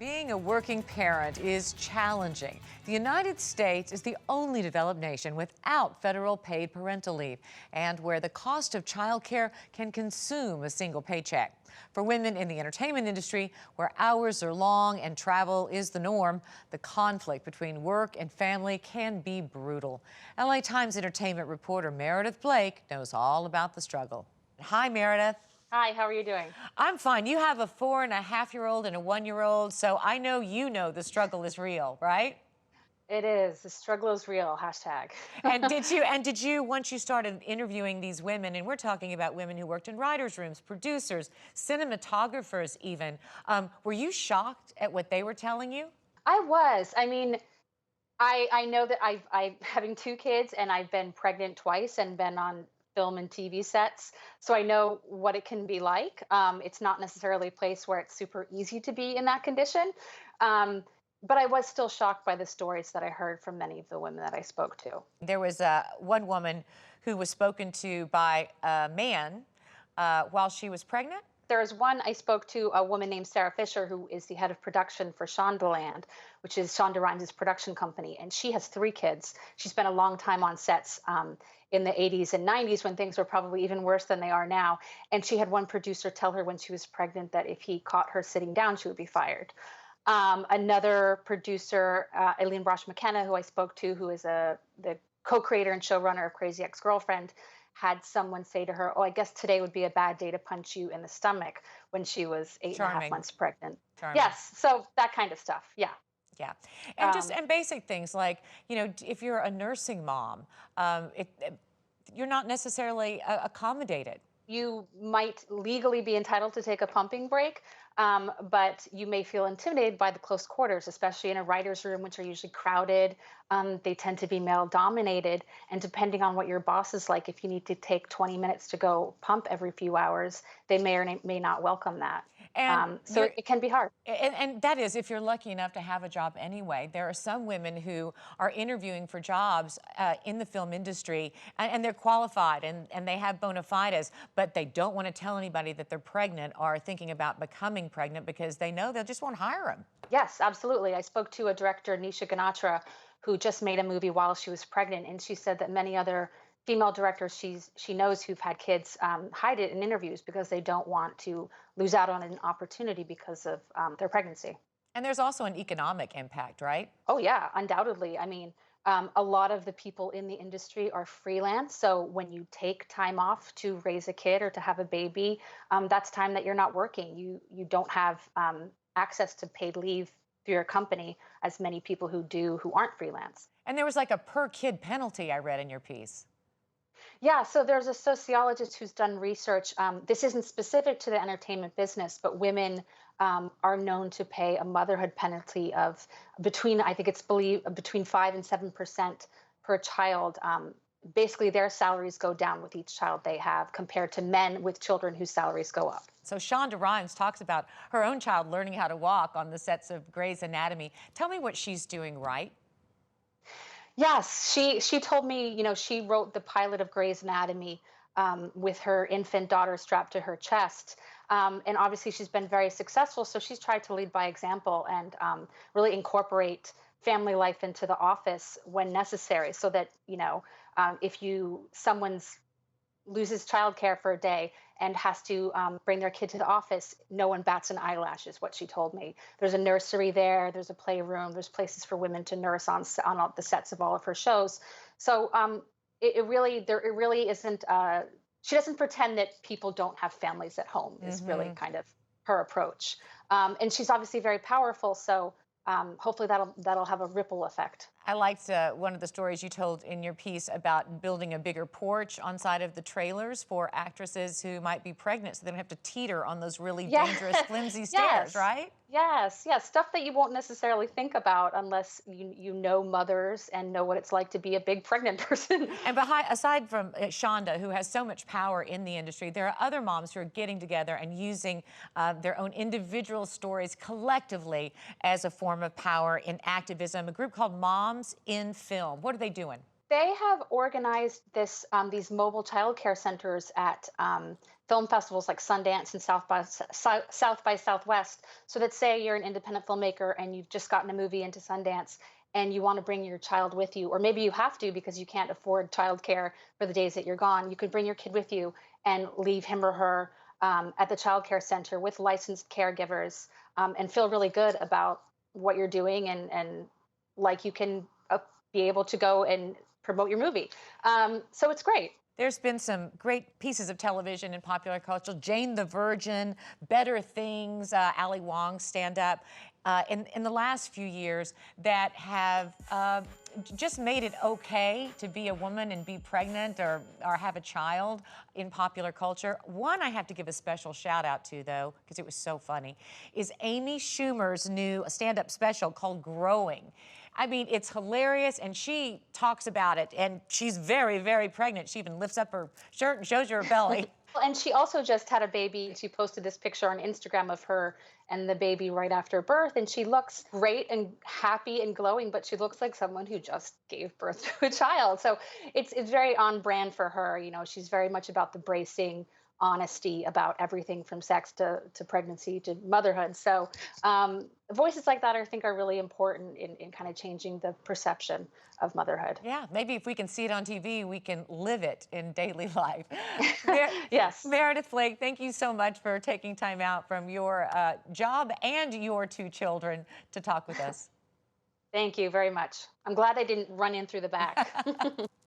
Being a working parent is challenging. The United States is the only developed nation without federal paid parental leave and where the cost of childcare can consume a single paycheck. For women in the entertainment industry, where hours are long and travel is the norm, the conflict between work and family can be brutal. LA Times entertainment reporter Meredith Blake knows all about the struggle. Hi, Meredith. Hi, how are you doing? I'm fine. You have a 4.5-year-old and a 1-year-old, so I know you know the struggle is real, right? It is. The struggle is real. Hashtag. And did you once you started interviewing these women, and we're talking about women who worked in writers' rooms, producers, cinematographers even, were you shocked at what they were telling you? I was. I know that I having two kids and I've been pregnant twice and been on film and TV sets, so I know what it can be like. It's not necessarily a place where it's super easy to be in that condition, um, but I was still shocked by the stories that I heard from many of the women that I spoke to. There was one woman who was spoken to by a man while she was pregnant. There was one I spoke to, a woman named Sarah Fisher, who is the head of production for Shondaland, which is Shonda Rhimes' production company. And she has three kids. She spent a long time on sets in the 80s and 90s when things were probably even worse than they are now. And she had one producer tell her when she was pregnant that if he caught her sitting down, she would be fired. Another producer, Aileen Brosh McKenna, who I spoke to, who is the co-creator and showrunner of Crazy Ex-Girlfriend, had someone say to her, "Oh, I guess today would be a bad day to punch you in the stomach," when she was 8.5 Charming. months pregnant. Charming. Yes, so that kind of stuff. Yeah. Yeah, and just Um, and basic things like, if you're a nursing mom, you're not necessarily accommodated. you might legally be entitled to take a pumping break, but you may feel intimidated by the close quarters, especially in a writer's room, which are usually crowded. They tend to be male dominated. And depending on what your boss is like, if you need to take 20 minutes to go pump every few hours, they may or may not welcome that. And So it can be hard. and that is if you're lucky enough to have a job anyway. There are some women who are interviewing for jobs in the film industry, and they're qualified and they have bona fides, but they don't want to tell anybody that they're pregnant or thinking about becoming pregnant because they know they just won't hire them. Yes, absolutely. I spoke to a director, Nisha Ganatra, who just made a movie while she was pregnant, and she said that many other female directors she knows who've had kids hide it in interviews because they don't want to lose out on an opportunity because of their pregnancy. And there's also an economic impact, right? Oh yeah, undoubtedly. A lot of the people in the industry are freelance, so when you take time off to raise a kid or to have a baby, that's time that you're not working. You don't have access to paid leave through your company as many people who do who aren't freelance. And there was like a per kid penalty I read in your piece. Yeah, so there's a sociologist who's done research. This isn't specific to the entertainment business, but women are known to pay a motherhood penalty of I think it's believed between 5 and 7% per child. Basically, their salaries go down with each child they have compared to men with children whose salaries go up. So Shonda Rhimes talks about her own child learning how to walk on the sets of Grey's Anatomy. Tell me what she's doing right. Yes, she told me, she wrote the pilot of Grey's Anatomy with her infant daughter strapped to her chest. And obviously, she's been very successful. So she's tried to lead by example and really incorporate family life into the office when necessary, so that if someone's loses childcare for a day and has to bring their kid to the office, no one bats an eyelash, is what she told me. There's a nursery there, there's a playroom, there's places for women to nurse on all the sets of all of her shows. So it really isn't. She doesn't pretend that people don't have families at home. Is really kind of her approach, and she's obviously very powerful. So hopefully that'll have a ripple effect. I liked one of the stories you told in your piece about building a bigger porch on side of the trailers for actresses who might be pregnant so they don't have to teeter on those really dangerous, flimsy stairs, Yes. right? Yes, stuff that you won't necessarily think about unless you know mothers and know what it's like to be a big pregnant person. And aside from Shonda, who has so much power in the industry, there are other moms who are getting together and using their own individual stories collectively as a form of power in activism. A group called Moms in Film. What are they doing? They have organized these mobile childcare centers at film festivals like Sundance and South by Southwest. So that say you're an independent filmmaker and you've just gotten a movie into Sundance and you want to bring your child with you, or maybe you have to because you can't afford childcare for the days that you're gone. You could bring your kid with you and leave him or her at the childcare center with licensed caregivers, and feel really good about what you're doing, and like you can be able to go and promote your movie. So it's great. There's been some great pieces of television in popular culture. Jane the Virgin, Better Things, Ali Wong's stand up, in the last few years that have just made it okay to be a woman and be pregnant or have a child in popular culture. One I have to give a special shout out to, though, because it was so funny, is Amy Schumer's new stand up special called Growing. I mean, it's hilarious, and she talks about it, and she's very, very pregnant. She even lifts up her shirt and shows you her belly. Well, and she also just had a baby. She posted this picture on Instagram of her and the baby right after birth, and she looks great and happy and glowing, but she looks like someone who just gave birth to a child. So it's very on brand for her. You know, she's very much about the bracing honesty about everything from sex to pregnancy to motherhood. So voices like that I think are really important in kind of changing the perception of motherhood. Yeah, maybe if we can see it on TV, we can live it in daily life. Yes. Meredith Flake, thank you so much for taking time out from your job and your two children to talk with us. Thank you very much. I'm glad I didn't run in through the back.